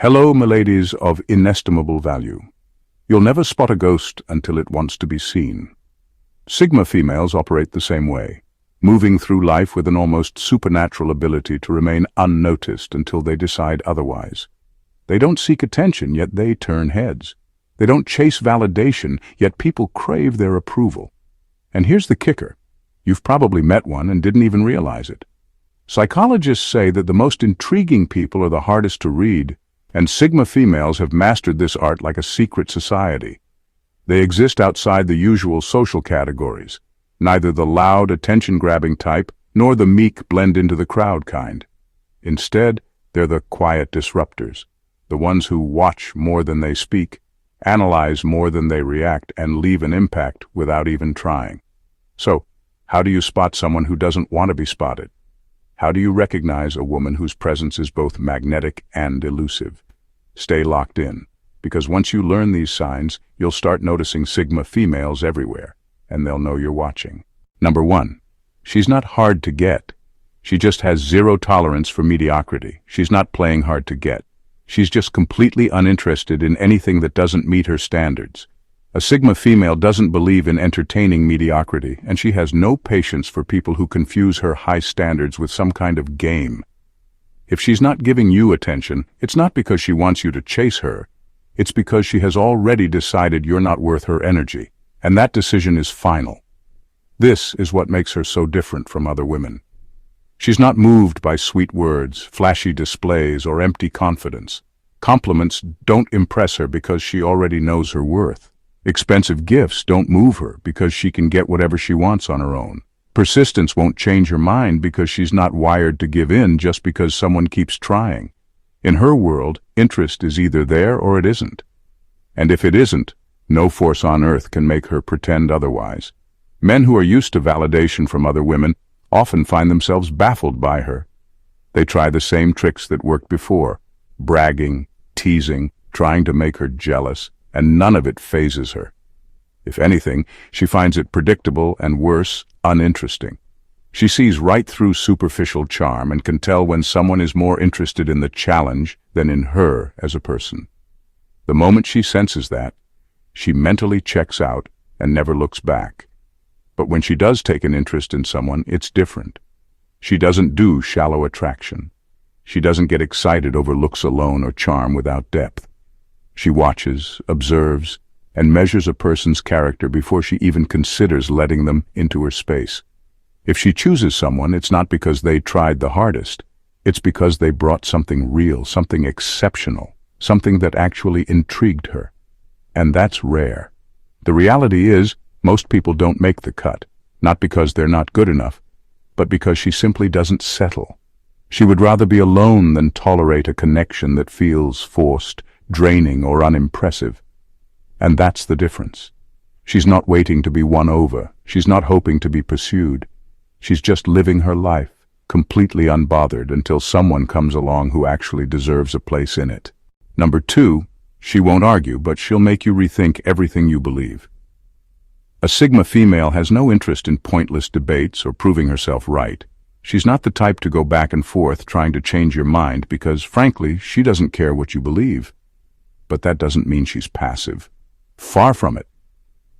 Hello, miladies of inestimable value. You'll never spot a ghost until it wants to be seen. Sigma females operate the same way, moving through life with an almost supernatural ability to remain unnoticed until they decide otherwise. They don't seek attention, yet they turn heads. They don't chase validation, yet people crave their approval. And here's the kicker. You've probably met one and didn't even realize it. Psychologists say that the most intriguing people are the hardest to read, and Sigma females have mastered this art like a secret society. They exist outside the usual social categories, neither the loud, attention-grabbing type nor the meek blend-into-the-crowd kind. Instead, they're the quiet disruptors, the ones who watch more than they speak, analyze more than they react, and leave an impact without even trying. So, how do you spot someone who doesn't want to be spotted? How do you recognize a woman whose presence is both magnetic and elusive? Stay locked in, because once you learn these signs, you'll start noticing Sigma females everywhere, and they'll know you're watching. Number 1. She's not hard to get. She just has zero tolerance for mediocrity. She's not playing hard to get. She's just completely uninterested in anything that doesn't meet her standards. A Sigma female doesn't believe in entertaining mediocrity, and she has no patience for people who confuse her high standards with some kind of game. If she's not giving you attention, it's not because she wants you to chase her. It's because she has already decided you're not worth her energy, and that decision is final. This is what makes her so different from other women. She's not moved by sweet words, flashy displays, or empty confidence. Compliments don't impress her because she already knows her worth. Expensive gifts don't move her because she can get whatever she wants on her own. Persistence won't change her mind because she's not wired to give in just because someone keeps trying. In her world, interest is either there or it isn't. And if it isn't, no force on earth can make her pretend otherwise. Men who are used to validation from other women often find themselves baffled by her. They try the same tricks that worked before, bragging, teasing, trying to make her jealous, and none of it phases her. If anything, she finds it predictable and worse, uninteresting. She sees right through superficial charm and can tell when someone is more interested in the challenge than in her as a person. The moment she senses that, she mentally checks out and never looks back. But when she does take an interest in someone, it's different. She doesn't do shallow attraction. She doesn't get excited over looks alone or charm without depth. She watches, observes, and measures a person's character before she even considers letting them into her space. If she chooses someone, it's not because they tried the hardest. It's because they brought something real, something exceptional, something that actually intrigued her. And that's rare. The reality is, most people don't make the cut, not because they're not good enough, but because she simply doesn't settle. She would rather be alone than tolerate a connection that feels forced, draining, or unimpressive. And that's the difference. She's not waiting to be won over. She's not hoping to be pursued. She's just living her life, completely unbothered until someone comes along who actually deserves a place in it. Number 2, she won't argue, but she'll make you rethink everything you believe. A Sigma female has no interest in pointless debates or proving herself right. She's not the type to go back and forth trying to change your mind because, frankly, she doesn't care what you believe. But that doesn't mean she's passive. Far from it.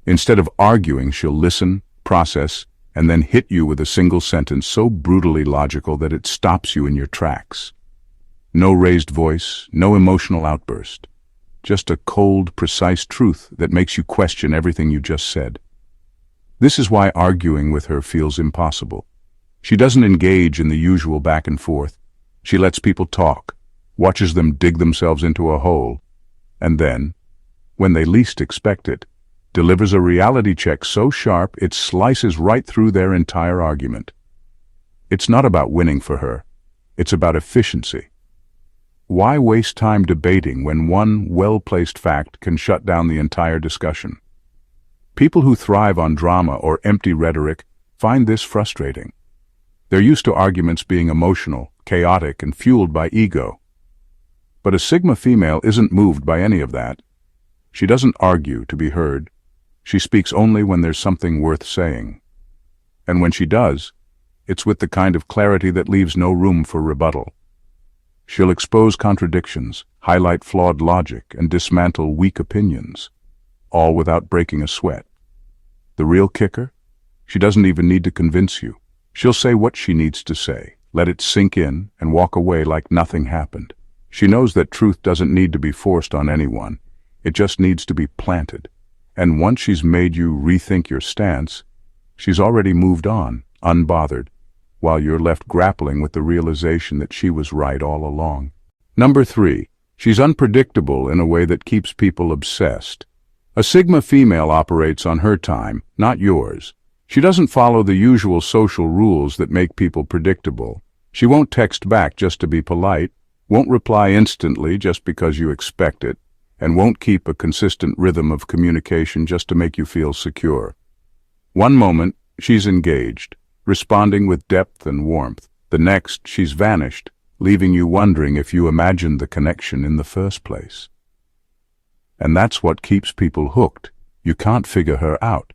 Instead of arguing, she'll listen, process, and then hit you with a single sentence so brutally logical that it stops you in your tracks. No raised voice, no emotional outburst. Just a cold, precise truth that makes you question everything you just said. This is why arguing with her feels impossible. She doesn't engage in the usual back and forth. She lets people talk, watches them dig themselves into a hole, and then, when they least expect it, delivers a reality check so sharp it slices right through their entire argument. It's not about winning for her. It's about efficiency. Why waste time debating when one well-placed fact can shut down the entire discussion? People who thrive on drama or empty rhetoric find this frustrating. They're used to arguments being emotional, chaotic, and fueled by ego. But a Sigma female isn't moved by any of that. She doesn't argue to be heard. She speaks only when there's something worth saying. And when she does, it's with the kind of clarity that leaves no room for rebuttal. She'll expose contradictions, highlight flawed logic, and dismantle weak opinions, all without breaking a sweat. The real kicker? She doesn't even need to convince you. She'll say what she needs to say, let it sink in, and walk away like nothing happened. She knows that truth doesn't need to be forced on anyone. It just needs to be planted. And once she's made you rethink your stance, she's already moved on, unbothered, while you're left grappling with the realization that she was right all along. Number 3, she's unpredictable in a way that keeps people obsessed. A Sigma female operates on her time, not yours. She doesn't follow the usual social rules that make people predictable. She won't text back just to be polite, won't reply instantly just because you expect it, and won't keep a consistent rhythm of communication just to make you feel secure. One moment, she's engaged, responding with depth and warmth. The next, she's vanished, leaving you wondering if you imagined the connection in the first place. And that's what keeps people hooked. You can't figure her out.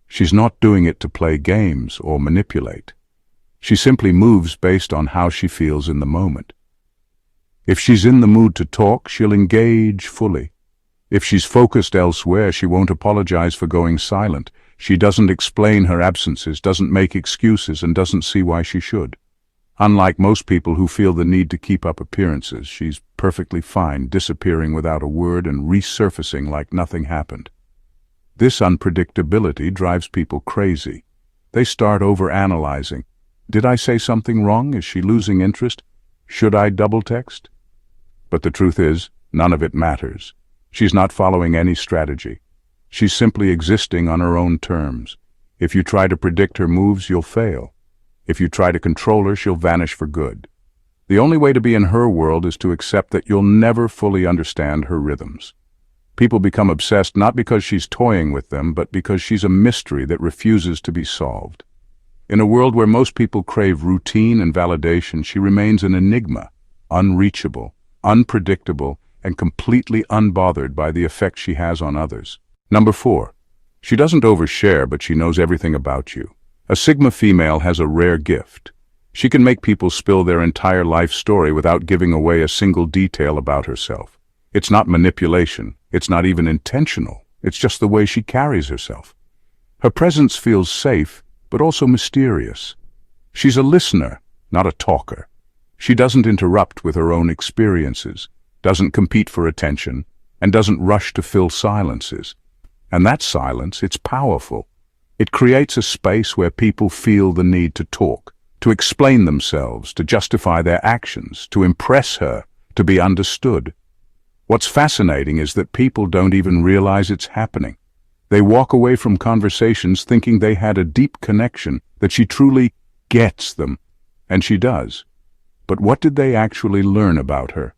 She's not doing it to play games or manipulate. She simply moves based on how she feels in the moment. If she's in the mood to talk, she'll engage fully. If she's focused elsewhere, she won't apologize for going silent. She doesn't explain her absences, doesn't make excuses, and doesn't see why she should. Unlike most people who feel the need to keep up appearances, she's perfectly fine disappearing without a word and resurfacing like nothing happened. This unpredictability drives people crazy. They start overanalyzing. Did I say something wrong? Is she losing interest? Should I double text? But the truth is, none of it matters. She's not following any strategy. She's simply existing on her own terms. If you try to predict her moves, you'll fail. If you try to control her, she'll vanish for good. The only way to be in her world is to accept that you'll never fully understand her rhythms. People become obsessed not because she's toying with them, but because she's a mystery that refuses to be solved. In a world where most people crave routine and validation, she remains an enigma, unreachable, unpredictable, and completely unbothered by the effect she has on others. Number 4. She doesn't overshare, but she knows everything about you. A Sigma female has a rare gift. She can make people spill their entire life story without giving away a single detail about herself. It's not manipulation. It's not even intentional. It's just the way she carries herself. Her presence feels safe, but also mysterious. She's a listener, not a talker. She doesn't interrupt with her own experiences, doesn't compete for attention, and doesn't rush to fill silences. And that silence, it's powerful. It creates a space where people feel the need to talk, to explain themselves, to justify their actions, to impress her, to be understood. What's fascinating is that people don't even realize it's happening. They walk away from conversations thinking they had a deep connection, that she truly gets them, and she does. But what did they actually learn about her?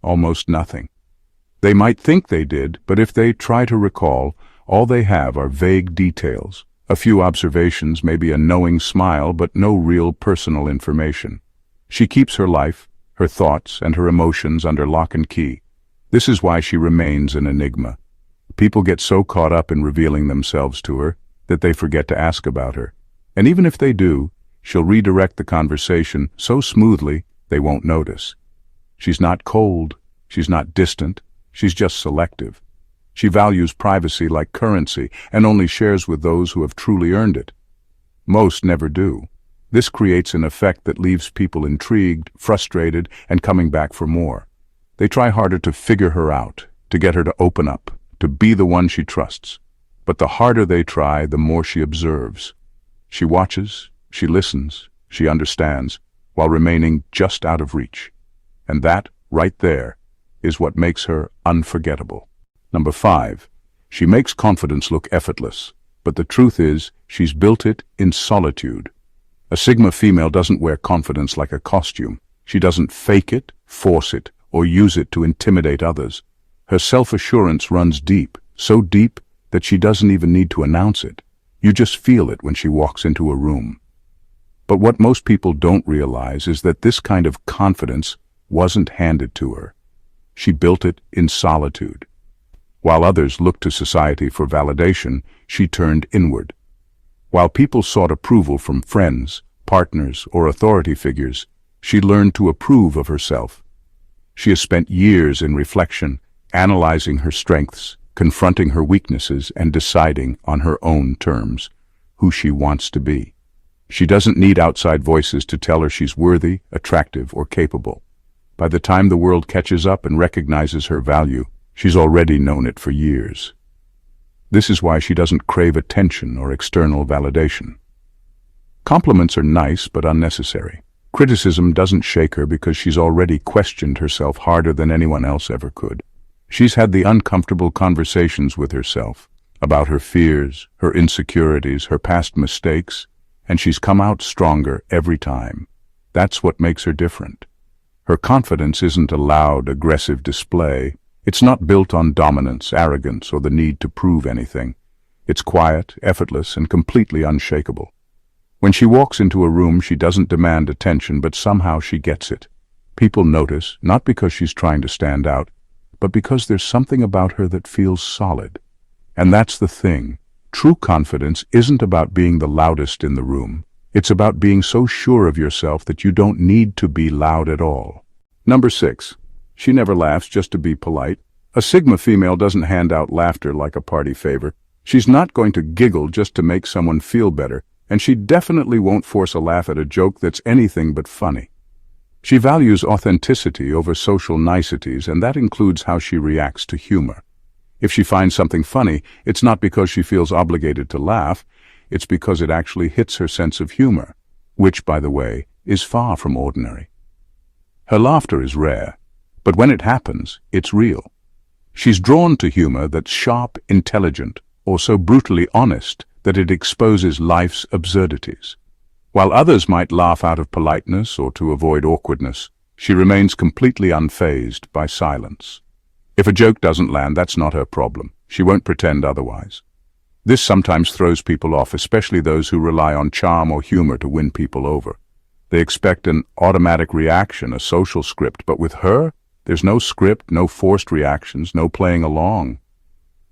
Almost nothing. They might think they did, but if they try to recall, all they have are vague details. A few observations, maybe a knowing smile, but no real personal information. She keeps her life, her thoughts, and her emotions under lock and key. This is why she remains an enigma. People get so caught up in revealing themselves to her that they forget to ask about her. And even if they do, she'll redirect the conversation so smoothly they won't notice. She's not cold, she's not distant, she's just selective. She values privacy like currency and only shares with those who have truly earned it. Most never do. This creates an effect that leaves people intrigued, frustrated, and coming back for more. They try harder to figure her out, to get her to open up, to be the one she trusts. But the harder they try, the more she observes. She watches, she listens, she understands, while remaining just out of reach. And that, right there, is what makes her unforgettable. Number 5. She makes confidence look effortless, but the truth is, she's built it in solitude. A Sigma female doesn't wear confidence like a costume. She doesn't fake it, force it, or use it to intimidate others. Her self-assurance runs deep, so deep that she doesn't even need to announce it. You just feel it when she walks into a room. But what most people don't realize is that this kind of confidence wasn't handed to her. She built it in solitude. While others looked to society for validation, she turned inward. While people sought approval from friends, partners, or authority figures, she learned to approve of herself. She has spent years in reflection, analyzing her strengths, confronting her weaknesses, and deciding, on her own terms, who she wants to be. She doesn't need outside voices to tell her she's worthy, attractive, or capable. By the time the world catches up and recognizes her value, she's already known it for years. This is why she doesn't crave attention or external validation. Compliments are nice but unnecessary. Criticism doesn't shake her because she's already questioned herself harder than anyone else ever could. She's had the uncomfortable conversations with herself about her fears, her insecurities, her past mistakes, and she's come out stronger every time. That's what makes her different. Her confidence isn't a loud, aggressive display. It's not built on dominance, arrogance, or the need to prove anything. It's quiet, effortless, and completely unshakable. When she walks into a room, she doesn't demand attention, but somehow she gets it. People notice, not because she's trying to stand out, but because there's something about her that feels solid. And that's the thing. True confidence isn't about being the loudest in the room. It's about being so sure of yourself that you don't need to be loud at all. Number 6. She never laughs just to be polite. A Sigma female doesn't hand out laughter like a party favor. She's not going to giggle just to make someone feel better, and she definitely won't force a laugh at a joke that's anything but funny. She values authenticity over social niceties, and that includes how she reacts to humor. If she finds something funny, it's not because she feels obligated to laugh, it's because it actually hits her sense of humor, which, by the way, is far from ordinary. Her laughter is rare, but when it happens, it's real. She's drawn to humor that's sharp, intelligent, or so brutally honest that it exposes life's absurdities. While others might laugh out of politeness or to avoid awkwardness, she remains completely unfazed by silence. If a joke doesn't land, that's not her problem. She won't pretend otherwise. This sometimes throws people off, especially those who rely on charm or humor to win people over. They expect an automatic reaction, a social script, but with her, there's no script, no forced reactions, no playing along.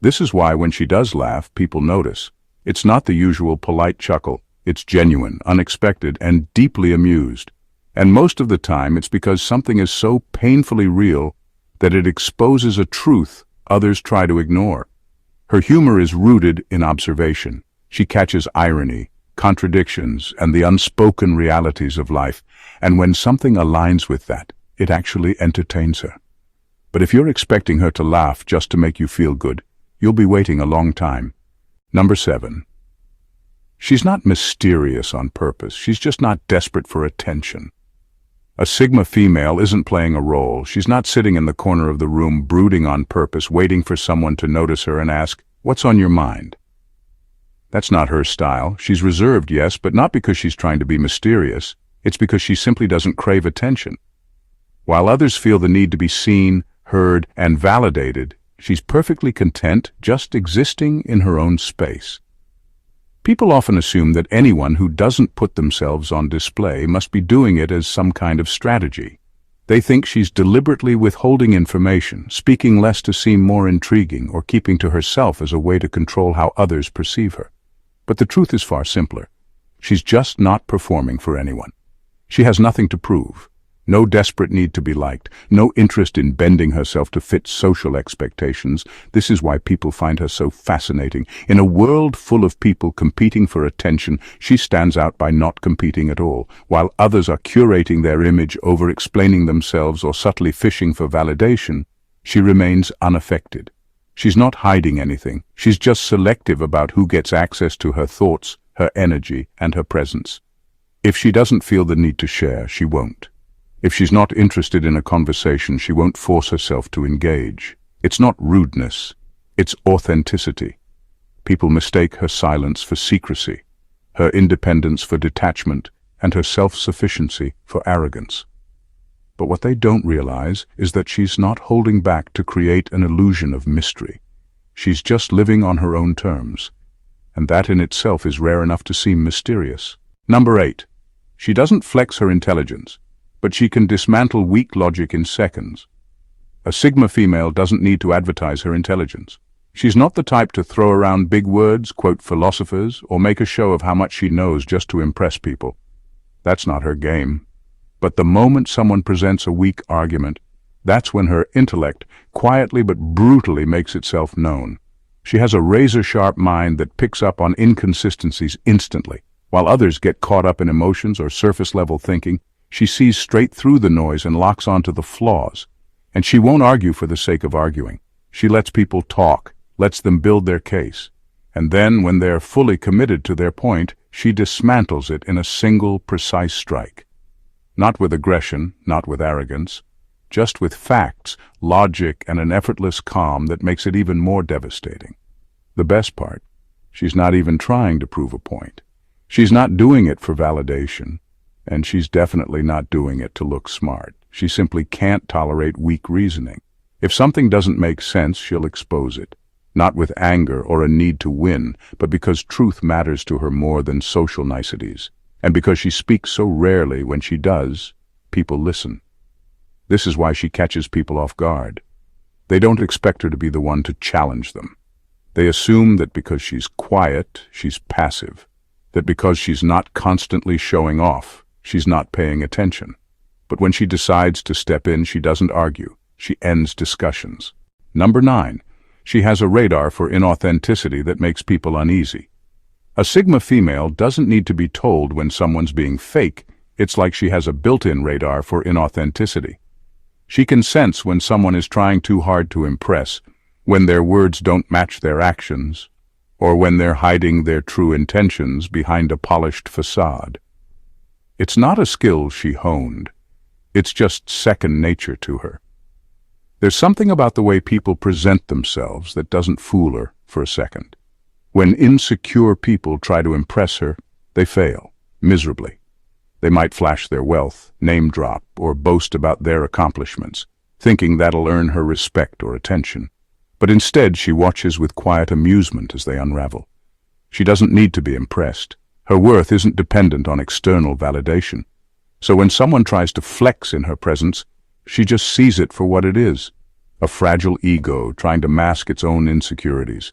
This is why when she does laugh, people notice. It's not the usual polite chuckle. It's genuine, unexpected, and deeply amused. And most of the time, it's because something is so painfully real that it exposes a truth others try to ignore. Her humor is rooted in observation. She catches irony, contradictions, and the unspoken realities of life, and when something aligns with that, it actually entertains her. But if you're expecting her to laugh just to make you feel good, you'll be waiting a long time. Number 7. She's not mysterious on purpose. She's just not desperate for attention. A Sigma female isn't playing a role. She's not sitting in the corner of the room brooding on purpose, waiting for someone to notice her and ask, "What's on your mind?" That's not her style. She's reserved, yes, but not because she's trying to be mysterious. It's because she simply doesn't crave attention. While others feel the need to be seen, heard, and validated, she's perfectly content just existing in her own space. People often assume that anyone who doesn't put themselves on display must be doing it as some kind of strategy. They think she's deliberately withholding information, speaking less to seem more intriguing, or keeping to herself as a way to control how others perceive her. But the truth is far simpler. She's just not performing for anyone. She has nothing to prove. No desperate need to be liked, no interest in bending herself to fit social expectations. This is why people find her so fascinating. In a world full of people competing for attention, she stands out by not competing at all. While others are curating their image, over-explaining themselves, or subtly fishing for validation, she remains unaffected. She's not hiding anything. She's just selective about who gets access to her thoughts, her energy, and her presence. If she doesn't feel the need to share, she won't. If she's not interested in a conversation, she won't force herself to engage. It's not rudeness, it's authenticity. People mistake her silence for secrecy, her independence for detachment, and her self-sufficiency for arrogance. But what they don't realize is that she's not holding back to create an illusion of mystery. She's just living on her own terms, and that in itself is rare enough to seem mysterious. Number 8. She doesn't flex her intelligence, but she can dismantle weak logic in seconds. A Sigma female doesn't need to advertise her intelligence. She's not the type to throw around big words, quote philosophers, or make a show of how much she knows just to impress people. That's not her game. But the moment someone presents a weak argument, That's when her intellect quietly but brutally makes itself known. She has a razor-sharp mind that picks up on inconsistencies instantly. While others get caught up in emotions or surface-level thinking, she sees straight through the noise and locks onto the flaws. And she won't argue for the sake of arguing. She lets people talk, lets them build their case. And then, when they're fully committed to their point, she dismantles it in a single, precise strike. Not with aggression, not with arrogance, just with facts, logic, and an effortless calm that makes it even more devastating. The best part, she's not even trying to prove a point. She's not doing it for validation, and she's definitely not doing it to look smart. She simply can't tolerate weak reasoning. If something doesn't make sense, she'll expose it. Not with anger or a need to win, but because truth matters to her more than social niceties. And because she speaks so rarely, when she does, people listen. This is why she catches people off guard. They don't expect her to be the one to challenge them. They assume that because she's quiet, she's passive. That because she's not constantly showing off, she's not paying attention. But when she decides to step in, she doesn't argue. She ends discussions. Number 9. She has a radar for inauthenticity that makes people uneasy. A Sigma female doesn't need to be told when someone's being fake. It's like she has a built-in radar for inauthenticity. She can sense when someone is trying too hard to impress, when their words don't match their actions, or when they're hiding their true intentions behind a polished facade. It's not a skill she honed. It's just second nature to her. There's something about the way people present themselves that doesn't fool her for a second. When insecure people try to impress her, they fail, miserably. They might flash their wealth, name drop, or boast about their accomplishments, thinking that'll earn her respect or attention. But instead, she watches with quiet amusement as they unravel. She doesn't need to be impressed. Her worth isn't dependent on external validation. So when someone tries to flex in her presence, she just sees it for what it is, a fragile ego trying to mask its own insecurities.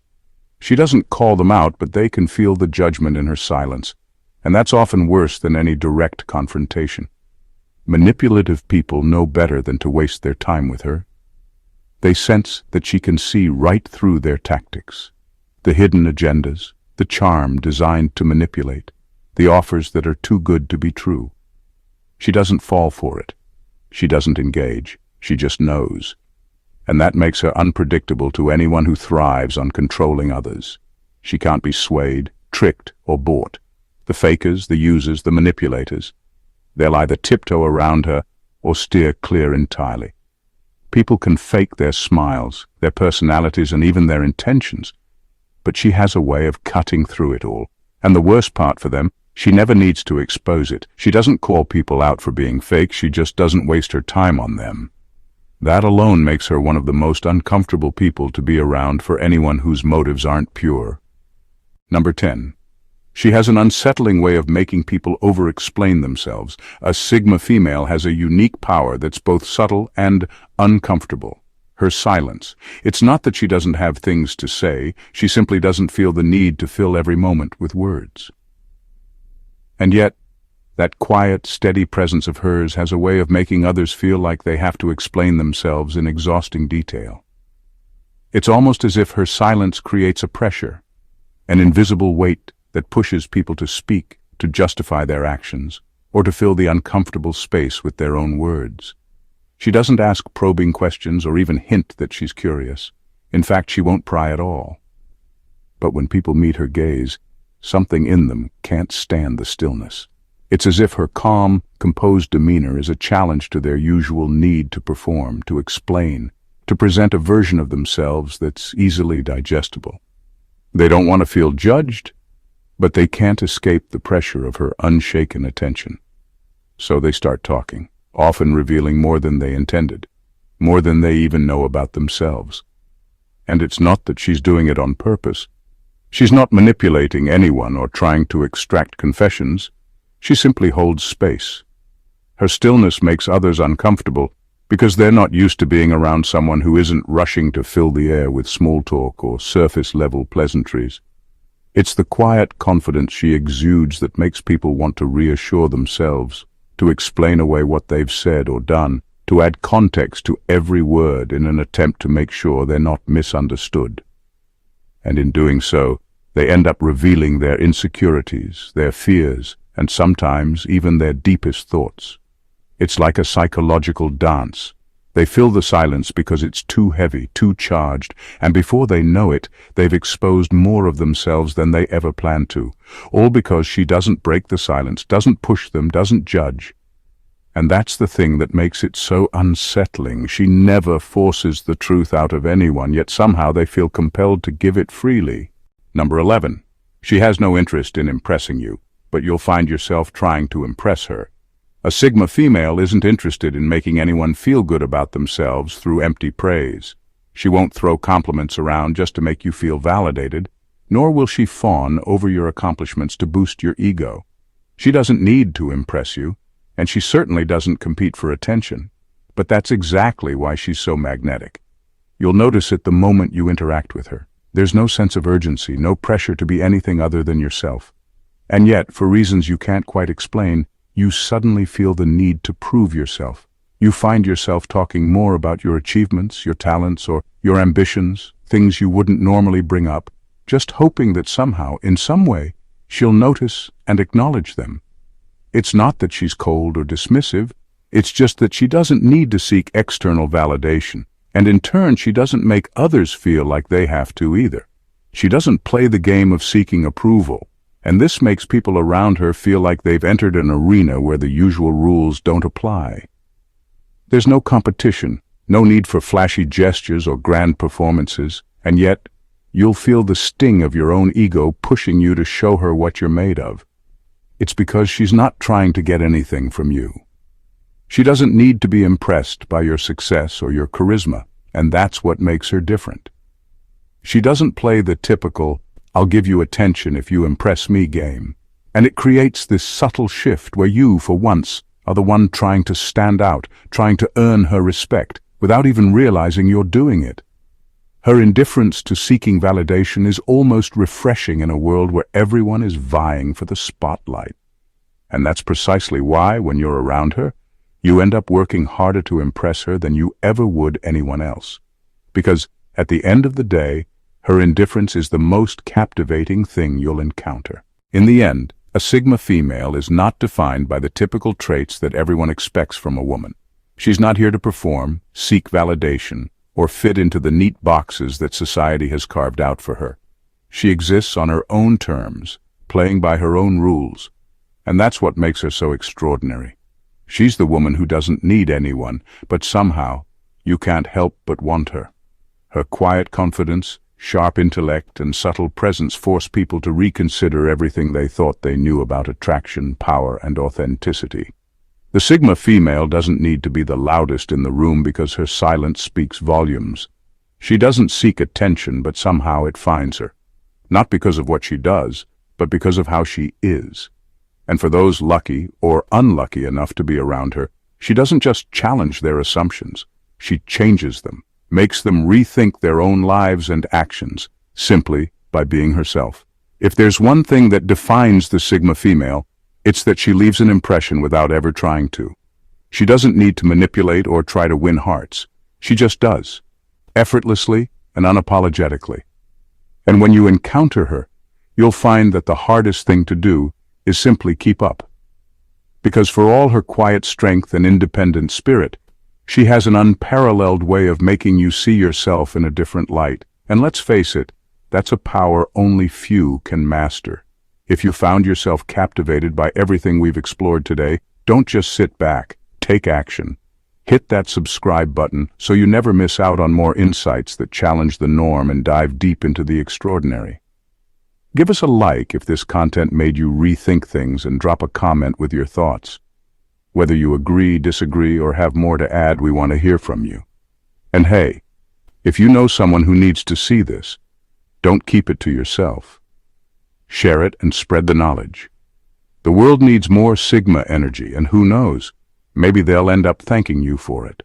She doesn't call them out, but they can feel the judgment in her silence, and that's often worse than any direct confrontation. Manipulative people know better than to waste their time with her. They sense that she can see right through their tactics, the hidden agendas, the charm designed to manipulate, the offers that are too good to be true. She doesn't fall for it. She doesn't engage. She just knows. And that makes her unpredictable to anyone who thrives on controlling others. She can't be swayed, tricked, or bought. The fakers, the users, the manipulators, they'll either tiptoe around her or steer clear entirely. People can fake their smiles, their personalities, and even their intentions, but she has a way of cutting through it all. And the worst part for them, she never needs to expose it. She doesn't call people out for being fake, she just doesn't waste her time on them. That alone makes her one of the most uncomfortable people to be around for anyone whose motives aren't pure. Number 10. She has an unsettling way of making people over-explain themselves. A Sigma female has a unique power that's both subtle and uncomfortable. Her silence. It's not that she doesn't have things to say, she simply doesn't feel the need to fill every moment with words. And yet, that quiet, steady presence of hers has a way of making others feel like they have to explain themselves in exhausting detail. It's almost as if her silence creates a pressure, an invisible weight that pushes people to speak, to justify their actions, or to fill the uncomfortable space with their own words. She doesn't ask probing questions or even hint that she's curious. In fact, she won't pry at all. But when people meet her gaze, something in them can't stand the stillness. It's as if her calm, composed demeanor is a challenge to their usual need to perform, to explain, to present a version of themselves that's easily digestible. They don't want to feel judged, but they can't escape the pressure of her unshaken attention. So they start talking, often revealing more than they intended, more than they even know about themselves. And it's not that she's doing it on purpose. She's not manipulating anyone or trying to extract confessions. She simply holds space. Her stillness makes others uncomfortable because they're not used to being around someone who isn't rushing to fill the air with small talk or surface-level pleasantries. It's the quiet confidence she exudes that makes people want to reassure themselves, to explain away what they've said or done, to add context to every word in an attempt to make sure they're not misunderstood. And in doing so, they end up revealing their insecurities, their fears, and sometimes even their deepest thoughts. It's like a psychological dance. They fill the silence because it's too heavy, too charged, and before they know it, they've exposed more of themselves than they ever planned to, all because she doesn't break the silence, doesn't push them, doesn't judge. And that's the thing that makes it so unsettling. She never forces the truth out of anyone, yet somehow they feel compelled to give it freely. Number 11. She has no interest in impressing you, but you'll find yourself trying to impress her. A Sigma female isn't interested in making anyone feel good about themselves through empty praise. She won't throw compliments around just to make you feel validated, nor will she fawn over your accomplishments to boost your ego. She doesn't need to impress you, and she certainly doesn't compete for attention. But that's exactly why she's so magnetic. You'll notice it the moment you interact with her. There's no sense of urgency, no pressure to be anything other than yourself. And yet, for reasons you can't quite explain, you suddenly feel the need to prove yourself. You find yourself talking more about your achievements, your talents, or your ambitions, things you wouldn't normally bring up, just hoping that somehow, in some way, she'll notice and acknowledge them. It's not that she's cold or dismissive, it's just that she doesn't need to seek external validation, and in turn she doesn't make others feel like they have to either. She doesn't play the game of seeking approval, and this makes people around her feel like they've entered an arena where the usual rules don't apply. There's no competition, no need for flashy gestures or grand performances, and yet you'll feel the sting of your own ego pushing you to show her what you're made of. It's because she's not trying to get anything from you. She doesn't need to be impressed by your success or your charisma, and that's what makes her different. She doesn't play the typical, "I'll give you attention if you impress me" game, and it creates this subtle shift where you, for once, are the one trying to stand out, trying to earn her respect, without even realizing you're doing it. Her indifference to seeking validation is almost refreshing in a world where everyone is vying for the spotlight. And that's precisely why, when you're around her, you end up working harder to impress her than you ever would anyone else. Because, at the end of the day, her indifference is the most captivating thing you'll encounter. In the end, a Sigma female is not defined by the typical traits that everyone expects from a woman. She's not here to perform, seek validation, or fit into the neat boxes that society has carved out for her. She exists on her own terms, playing by her own rules, and that's what makes her so extraordinary. She's the woman who doesn't need anyone, but somehow you can't help but want her. Her quiet confidence, sharp intellect, and subtle presence force people to reconsider everything they thought they knew about attraction, power, and authenticity. The Sigma female doesn't need to be the loudest in the room because her silence speaks volumes. She doesn't seek attention, but somehow it finds her. Not because of what she does, but because of how she is. And for those lucky or unlucky enough to be around her, she doesn't just challenge their assumptions. She changes them, makes them rethink their own lives and actions, simply by being herself. If there's one thing that defines the Sigma female, it's that she leaves an impression without ever trying to. She doesn't need to manipulate or try to win hearts. She just does, effortlessly and unapologetically. And when you encounter her, you'll find that the hardest thing to do is simply keep up. Because for all her quiet strength and independent spirit, she has an unparalleled way of making you see yourself in a different light. And let's face it, that's a power only few can master. If you found yourself captivated by everything we've explored today, don't just sit back, take action. Hit that subscribe button so you never miss out on more insights that challenge the norm and dive deep into the extraordinary. Give us a like if this content made you rethink things, and drop a comment with your thoughts. Whether you agree, disagree, or have more to add, we want to hear from you. And hey, if you know someone who needs to see this, don't keep it to yourself. Share it and spread the knowledge. The world needs more Sigma energy, and who knows, maybe they'll end up thanking you for it.